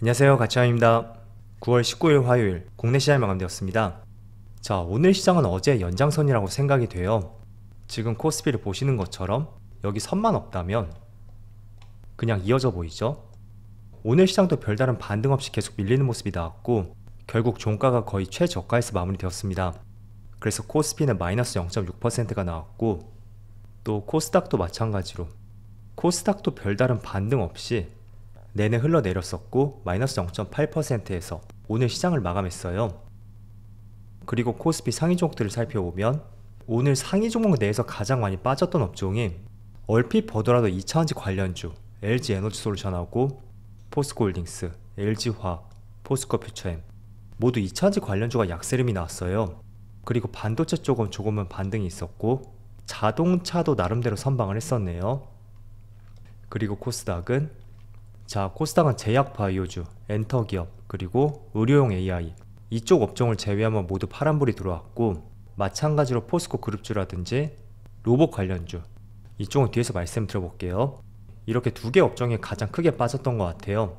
안녕하세요, 가치왕입니다. 9월 19일 화요일 국내 시장이 마감되었습니다. 자, 오늘 시장은 어제 연장선이라고 생각이 돼요. 지금 코스피를 보시는 것처럼 여기 선만 없다면 그냥 이어져 보이죠? 오늘 시장도 별다른 반등 없이 계속 밀리는 모습이 나왔고 결국 종가가 거의 최저가에서 마무리되었습니다. 그래서 코스피는 마이너스 0.6%가 나왔고 또 코스닥도 마찬가지로 코스닥도 별다른 반등 없이 내내 흘러내렸었고 마이너스 0.8%에서 오늘 시장을 마감했어요. 그리고 코스피 상위 종목들을 살펴보면 오늘 상위 종목 내에서 가장 많이 빠졌던 업종이 얼핏 보더라도 2차전지 관련주 LG에너지솔루션하고 포스코홀딩스, LG화학, 포스코퓨처엠 모두 2차전지 관련주가 약세름이 나왔어요. 그리고 반도체 쪽은 조금은 반등이 있었고 자동차도 나름대로 선방을 했었네요. 그리고 코스닥은 코스닥은 제약바이오주, 엔터기업, 그리고 의료용 AI 이쪽 업종을 제외하면 모두 파란불이 들어왔고 마찬가지로 포스코 그룹주라든지 로봇 관련주 이쪽은 뒤에서 말씀드려볼게요. 이렇게 두 개 업종이 가장 크게 빠졌던 것 같아요.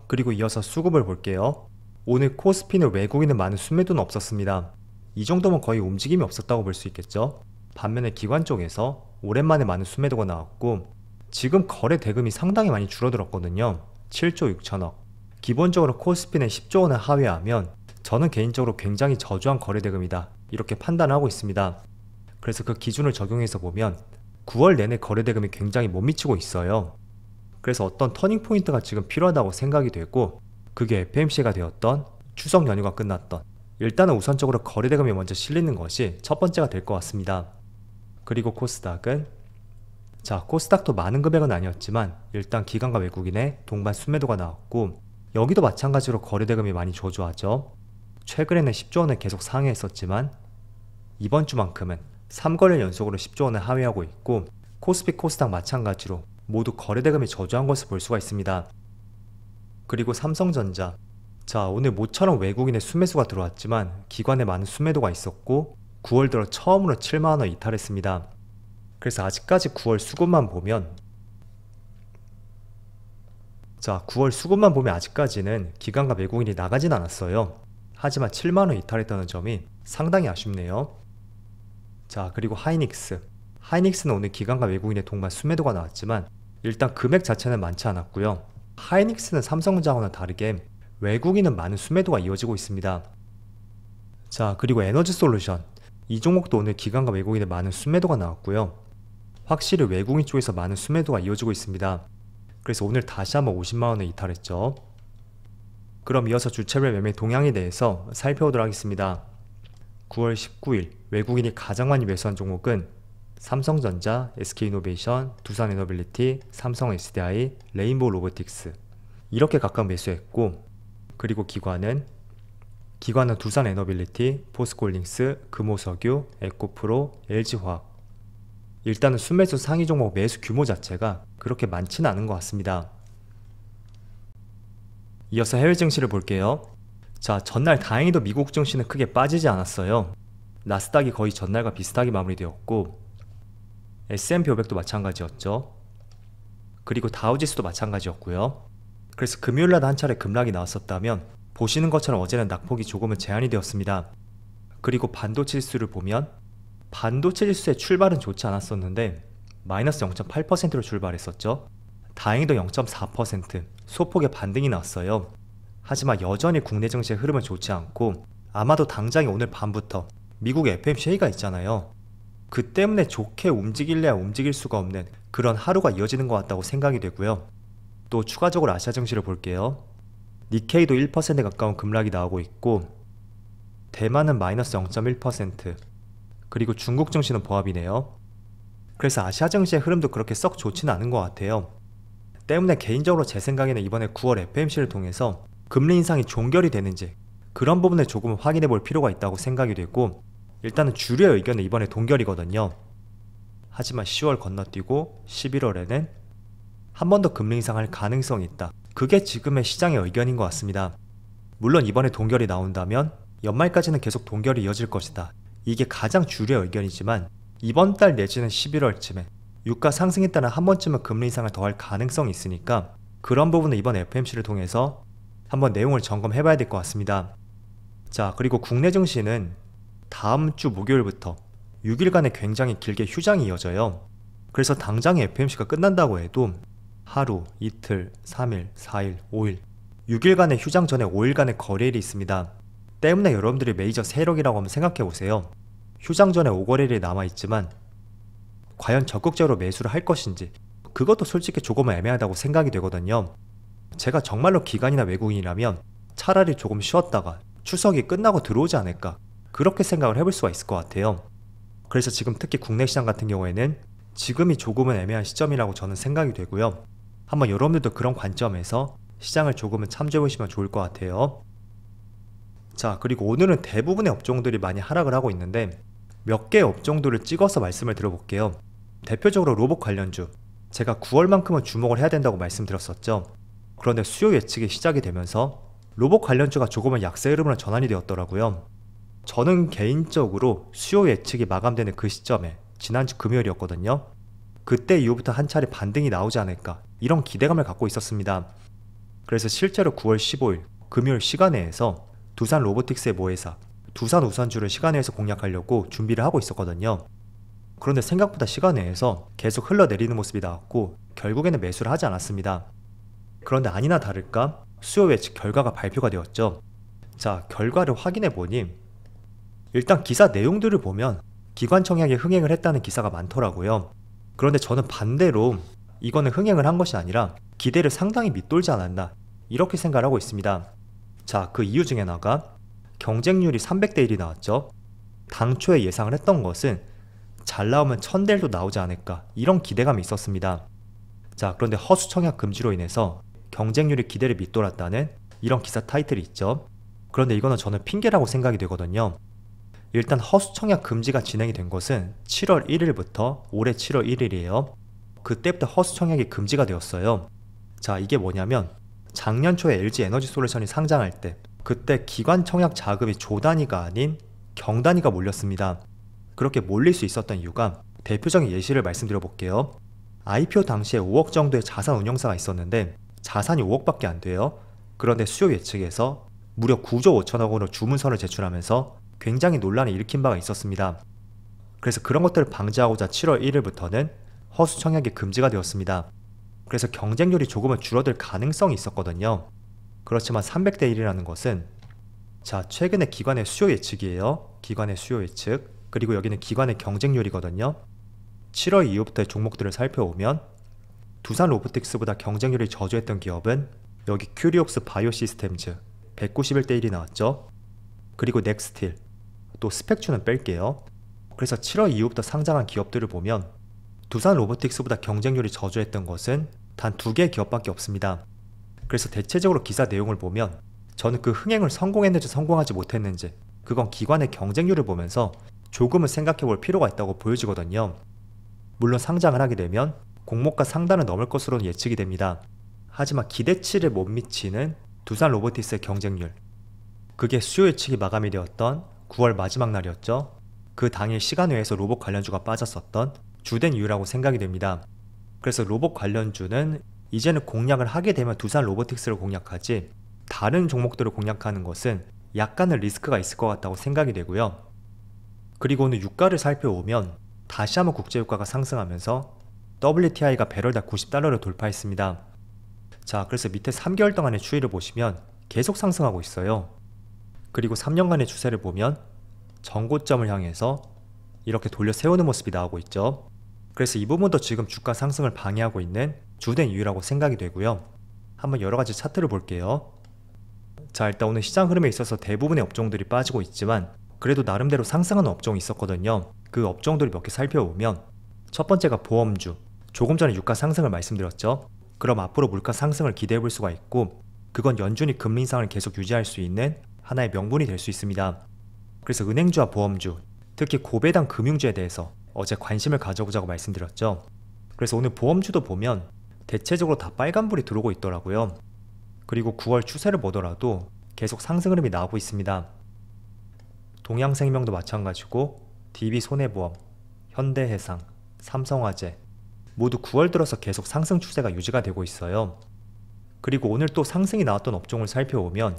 그리고 이어서 수급을 볼게요. 오늘 코스피는 외국인은 많은 순매도는 없었습니다. 이 정도면 거의 움직임이 없었다고 볼 수 있겠죠. 반면에 기관 쪽에서 오랜만에 많은 순매도가 나왔고 지금 거래 대금이 상당히 많이 줄어들었거든요. 7조 6천억. 기본적으로 코스피는 10조 원을 하회하면 저는 개인적으로 굉장히 저조한 거래 대금이다 이렇게 판단하고 있습니다. 그래서 그 기준을 적용해서 보면 9월 내내 거래 대금이 굉장히 못 미치고 있어요. 그래서 어떤 터닝 포인트가 지금 필요하다고 생각이 되고 그게 FMC가 되었던 추석 연휴가 끝났던 일단은 우선적으로 거래 대금이 먼저 실리는 것이 첫 번째가 될 것 같습니다. 그리고 코스닥은 코스닥도 많은 금액은 아니었지만 일단 기관과 외국인의 동반 순매도가 나왔고 여기도 마찬가지로 거래 대금이 많이 저조하죠. 최근에는 10조 원을 계속 상회했었지만 이번 주만큼은 3거래일 연속으로 10조 원을 하회하고 있고 코스피 코스닥 마찬가지로 모두 거래 대금이 저조한 것을 볼 수가 있습니다. 그리고 삼성전자 오늘 모처럼 외국인의 순매수가 들어왔지만 기관에 많은 순매도가 있었고 9월 들어 처음으로 7만원을 이탈했습니다. 그래서 아직까지 9월 수급만 보면 9월 수급만 보면 아직까지는 기관과 외국인이 나가진 않았어요. 하지만 7만원 이탈했다는 점이 상당히 아쉽네요. 그리고 하이닉스는 오늘 기관과 외국인의 동반 순매도가 나왔지만 일단 금액 자체는 많지 않았고요. 하이닉스는 삼성전자와는 다르게 외국인은 많은 순매도가 이어지고 있습니다. 그리고 에너지솔루션 이 종목도 오늘 기관과 외국인의 많은 순매도가 나왔고요. 확실히 외국인 쪽에서 많은 순매도가 이어지고 있습니다. 그래서 오늘 다시 한번 50만원을 이탈했죠. 그럼 이어서 주체별 매매 동향에 대해서 살펴보도록 하겠습니다. 9월 19일 외국인이 가장 많이 매수한 종목은 삼성전자, SK이노베이션, 두산에너빌리티, 삼성 SDI, 레인보우 로보틱스 이렇게 각각 매수했고 그리고 기관은 두산에너빌리티, 포스코홀딩스, 금호석유, 에코프로, LG화학 일단은 순매수 상위 종목 매수 규모 자체가 그렇게 많지는 않은 것 같습니다. 이어서 해외 증시를 볼게요. 전날 다행히도 미국 증시는 크게 빠지지 않았어요. 나스닥이 거의 전날과 비슷하게 마무리되었고 S&P 500도 마찬가지였죠. 그리고 다우지수도 마찬가지였고요. 그래서 금요일날 한 차례 급락이 나왔었다면 보시는 것처럼 어제는 낙폭이 조금은 제한이 되었습니다. 그리고 반도체 지수를 보면 반도체 지수의 출발은 좋지 않았었는데 마이너스 0.8%로 출발했었죠. 다행히도 0.4% 소폭의 반등이 나왔어요. 하지만 여전히 국내 증시의 흐름은 좋지 않고 아마도 당장에 오늘 밤부터 미국 FMC 회의가 있잖아요. 그 때문에 좋게 움직일래야 움직일 수가 없는 그런 하루가 이어지는 것 같다고 생각이 되고요. 또 추가적으로 아시아 증시를 볼게요. 니케이도 1%에 가까운 급락이 나오고 있고 대만은 마이너스 0.1% 그리고 중국 증시는 보합이네요. 그래서 아시아 증시의 흐름도 그렇게 썩 좋지는 않은 것 같아요. 때문에 개인적으로 제 생각에는 이번에 9월 FMC를 통해서 금리 인상이 종결이 되는지 그런 부분을 조금 확인해 볼 필요가 있다고 생각이 되고 일단은 주류의 의견은 이번에 동결이거든요. 하지만 10월 건너뛰고 11월에는 한 번 더 금리 인상할 가능성이 있다. 그게 지금의 시장의 의견인 것 같습니다. 물론 이번에 동결이 나온다면 연말까지는 계속 동결이 이어질 것이다. 이게 가장 주류의 의견이지만 이번 달 내지는 11월쯤에 유가 상승에 따라 한 번쯤은 금리 인상을 더 할 가능성이 있으니까 그런 부분은 이번 FMC를 통해서 한번 내용을 점검해 봐야 될 것 같습니다. 자, 그리고 국내 증시는 다음 주 목요일부터 6일간의 굉장히 길게 휴장이 이어져요. 그래서 당장에 FMC가 끝난다고 해도 하루, 이틀, 3일, 4일, 5일 6일간의 휴장 전에 5일간의 거래일이 있습니다. 때문에 여러분들이 메이저 세력이라고 한번 생각해보세요. 휴장 전에 5거래일이 남아있지만 과연 적극적으로 매수를 할 것인지 그것도 솔직히 조금은 애매하다고 생각이 되거든요. 제가 정말로 기관이나 외국인이라면 차라리 조금 쉬었다가 추석이 끝나고 들어오지 않을까 그렇게 생각을 해볼 수가 있을 것 같아요. 그래서 지금 특히 국내 시장 같은 경우에는 지금이 조금은 애매한 시점이라고 저는 생각이 되고요. 한번 여러분들도 그런 관점에서 시장을 조금은 참조해 보시면 좋을 것 같아요. 자, 그리고 오늘은 대부분의 업종들이 많이 하락을 하고 있는데 몇 개의 업종들을 찍어서 말씀을 드려볼게요. 대표적으로 로봇 관련주, 제가 9월만큼은 주목을 해야 된다고 말씀드렸었죠. 그런데 수요 예측이 시작이 되면서 로봇 관련주가 조금은 약세 흐름으로 전환이 되었더라고요. 저는 개인적으로 수요 예측이 마감되는 그 시점에 지난주 금요일이었거든요. 그때 이후부터 한 차례 반등이 나오지 않을까 이런 기대감을 갖고 있었습니다. 그래서 실제로 9월 15일 금요일 시간회에서 두산 로보틱스의 모회사 두산 우선주를 시간회에서 공략하려고 준비를 하고 있었거든요. 그런데 생각보다 시간회에서 계속 흘러내리는 모습이 나왔고 결국에는 매수를 하지 않았습니다. 그런데 아니나 다를까 수요 예측 결과가 발표가 되었죠. 자, 결과를 확인해 보니 일단 기사 내용들을 보면 기관 청약에 흥행을 했다는 기사가 많더라고요. 그런데 저는 반대로 이거는 흥행을 한 것이 아니라 기대를 상당히 밑돌지 않았나 이렇게 생각을 하고 있습니다. 자, 그 이유 중에 하나가 경쟁률이 300대 1이 나왔죠. 당초에 예상을 했던 것은 잘 나오면 1000대 1도 나오지 않을까 이런 기대감이 있었습니다. 자, 그런데 허수 청약 금지로 인해서 경쟁률이 기대를 밑돌았다는 이런 기사 타이틀이 있죠. 그런데 이거는 저는 핑계라고 생각이 되거든요. 일단 허수 청약 금지가 진행이 된 것은 7월 1일부터 올해 7월 1일이에요. 그때부터 허수 청약이 금지가 되었어요. 자, 이게 뭐냐면 작년 초에 LG 에너지솔루션이 상장할 때 그때 기관 청약 자금이 조 단위가 아닌 경 단위가 몰렸습니다. 그렇게 몰릴 수 있었던 이유가 대표적인 예시를 말씀드려 볼게요. IPO 당시에 5억 정도의 자산 운용사가 있었는데 자산이 5억밖에 안 돼요. 그런데 수요 예측에서 무려 9조 5천억 원으로 주문서를 제출하면서 굉장히 논란을 일으킨 바가 있었습니다. 그래서 그런 것들을 방지하고자 7월 1일부터는 허수 청약이 금지가 되었습니다. 그래서 경쟁률이 조금은 줄어들 가능성이 있었거든요. 그렇지만 300대 1이라는 것은 자, 최근에 기관의 수요 예측이에요. 기관의 수요 예측. 그리고 여기는 기관의 경쟁률이거든요. 7월 이후부터의 종목들을 살펴보면 두산 로보틱스보다 경쟁률이 저조했던 기업은 여기 큐리옥스 바이오시스템즈 191대 1이 나왔죠. 그리고 넥스틸, 또 스펙추는 뺄게요. 그래서 7월 이후부터 상장한 기업들을 보면 두산 로보틱스보다 경쟁률이 저조했던 것은 단 2개의 기업밖에 없습니다. 그래서 대체적으로 기사 내용을 보면 저는 그 흥행을 성공했는지 성공하지 못했는지 그건 기관의 경쟁률을 보면서 조금은 생각해 볼 필요가 있다고 보여지거든요. 물론 상장을 하게 되면 공모가 상단을 넘을 것으로는 예측이 됩니다. 하지만 기대치를 못 미치는 두산 로보틱스의 경쟁률, 그게 수요 예측이 마감이 되었던 9월 마지막 날이었죠. 그 당일 시간외에서 로봇 관련주가 빠졌었던 주된 이유라고 생각이 됩니다. 그래서 로봇 관련주는 이제는 공략을 하게 되면 두산 로보틱스를 공략하지 다른 종목들을 공략하는 것은 약간의 리스크가 있을 것 같다고 생각이 되고요. 그리고 오늘 유가를 살펴보면 다시 한번 국제유가가 상승하면서 WTI가 배럴당 90달러를 돌파했습니다. 자, 그래서 밑에 3개월 동안의 추이를 보시면 계속 상승하고 있어요. 그리고 3년간의 추세를 보면 전고점을 향해서 이렇게 돌려 세우는 모습이 나오고 있죠. 그래서 이 부분도 지금 주가 상승을 방해하고 있는 주된 이유라고 생각이 되고요. 한번 여러가지 차트를 볼게요. 자, 일단 오늘 시장 흐름에 있어서 대부분의 업종들이 빠지고 있지만 그래도 나름대로 상승하는 업종이 있었거든요. 그 업종들을 몇 개 살펴보면 첫 번째가 보험주, 조금 전에 유가 상승을 말씀드렸죠. 그럼 앞으로 물가 상승을 기대해 볼 수가 있고 그건 연준이 금리 인상을 계속 유지할 수 있는 하나의 명분이 될 수 있습니다. 그래서 은행주와 보험주, 특히 고배당 금융주에 대해서 어제 관심을 가져보자고 말씀드렸죠. 그래서 오늘 보험주도 보면 대체적으로 다 빨간불이 들어오고 있더라고요. 그리고 9월 추세를 보더라도 계속 상승 흐름이 나오고 있습니다. 동양생명도 마찬가지고 DB손해보험, 현대해상, 삼성화재 모두 9월 들어서 계속 상승 추세가 유지가 되고 있어요. 그리고 오늘 또 상승이 나왔던 업종을 살펴보면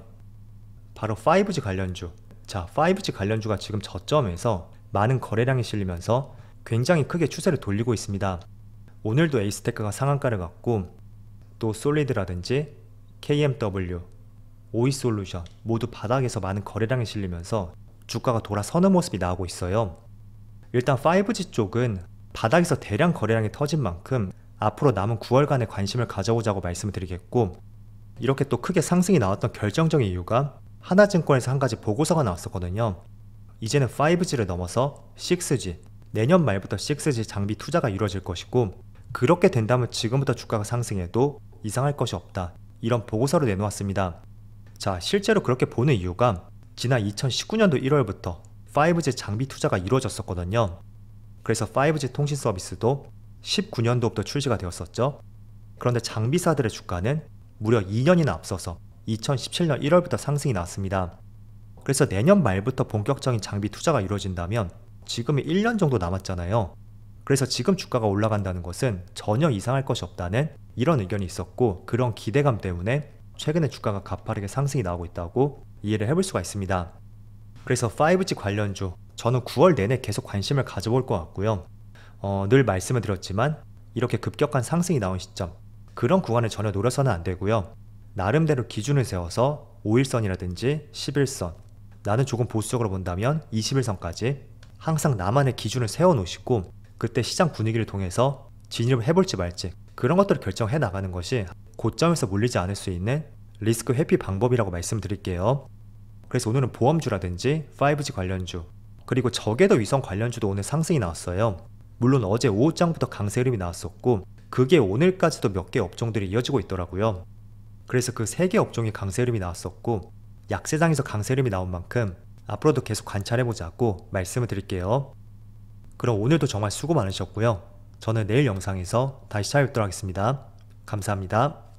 바로 5G 관련주. 자, 5G 관련주가 지금 저점에서 많은 거래량이 실리면서 굉장히 크게 추세를 돌리고 있습니다. 오늘도 에이스테크가 상한가를 갔고 또 솔리드라든지 KMW, 오이솔루션 모두 바닥에서 많은 거래량이 실리면서 주가가 돌아서는 모습이 나오고 있어요. 일단 5G 쪽은 바닥에서 대량 거래량이 터진 만큼 앞으로 남은 9월간의 관심을 가져보자고 말씀을 드리겠고, 이렇게 또 크게 상승이 나왔던 결정적인 이유가 하나증권에서 한 가지 보고서가 나왔었거든요. 이제는 5G를 넘어서 6G, 내년 말부터 6G 장비 투자가 이루어질 것이고, 그렇게 된다면 지금부터 주가가 상승해도 이상할 것이 없다, 이런 보고서를 내놓았습니다. 자, 실제로 그렇게 보는 이유가 지난 2019년도 1월부터 5G 장비 투자가 이루어졌었거든요. 그래서 5G 통신 서비스도 19년도부터 출시가 되었었죠. 그런데 장비사들의 주가는 무려 2년이나 앞서서 2017년 1월부터 상승이 나왔습니다. 그래서 내년 말부터 본격적인 장비 투자가 이루어진다면 지금이 1년 정도 남았잖아요. 그래서 지금 주가가 올라간다는 것은 전혀 이상할 것이 없다는 이런 의견이 있었고, 그런 기대감 때문에 최근에 주가가 가파르게 상승이 나오고 있다고 이해를 해볼 수가 있습니다. 그래서 5G 관련주, 저는 9월 내내 계속 관심을 가져볼 것 같고요. 늘 말씀을 드렸지만 이렇게 급격한 상승이 나온 시점, 그런 구간을 전혀 노려서는 안 되고요. 나름대로 기준을 세워서 5일선이라든지 11선, 나는 조금 보수적으로 본다면 21선까지 항상 나만의 기준을 세워놓으시고, 그때 시장 분위기를 통해서 진입을 해볼지 말지 그런 것들을 결정해 나가는 것이 고점에서 몰리지 않을 수 있는 리스크 회피 방법이라고 말씀드릴게요. 그래서 오늘은 보험주라든지 5G 관련주, 그리고 저궤도 위성 관련주도 오늘 상승이 나왔어요. 물론 어제 오후장부터 강세 흐름이 나왔었고, 그게 오늘까지도 몇 개 업종들이 이어지고 있더라고요. 그래서 그 3개 업종이 강세 흐름이 나왔었고, 약세장에서 강세 흐름이 나온 만큼 앞으로도 계속 관찰해보자고 말씀을 드릴게요. 그럼 오늘도 정말 수고 많으셨고요. 저는 내일 영상에서 다시 찾아뵙도록 하겠습니다. 감사합니다.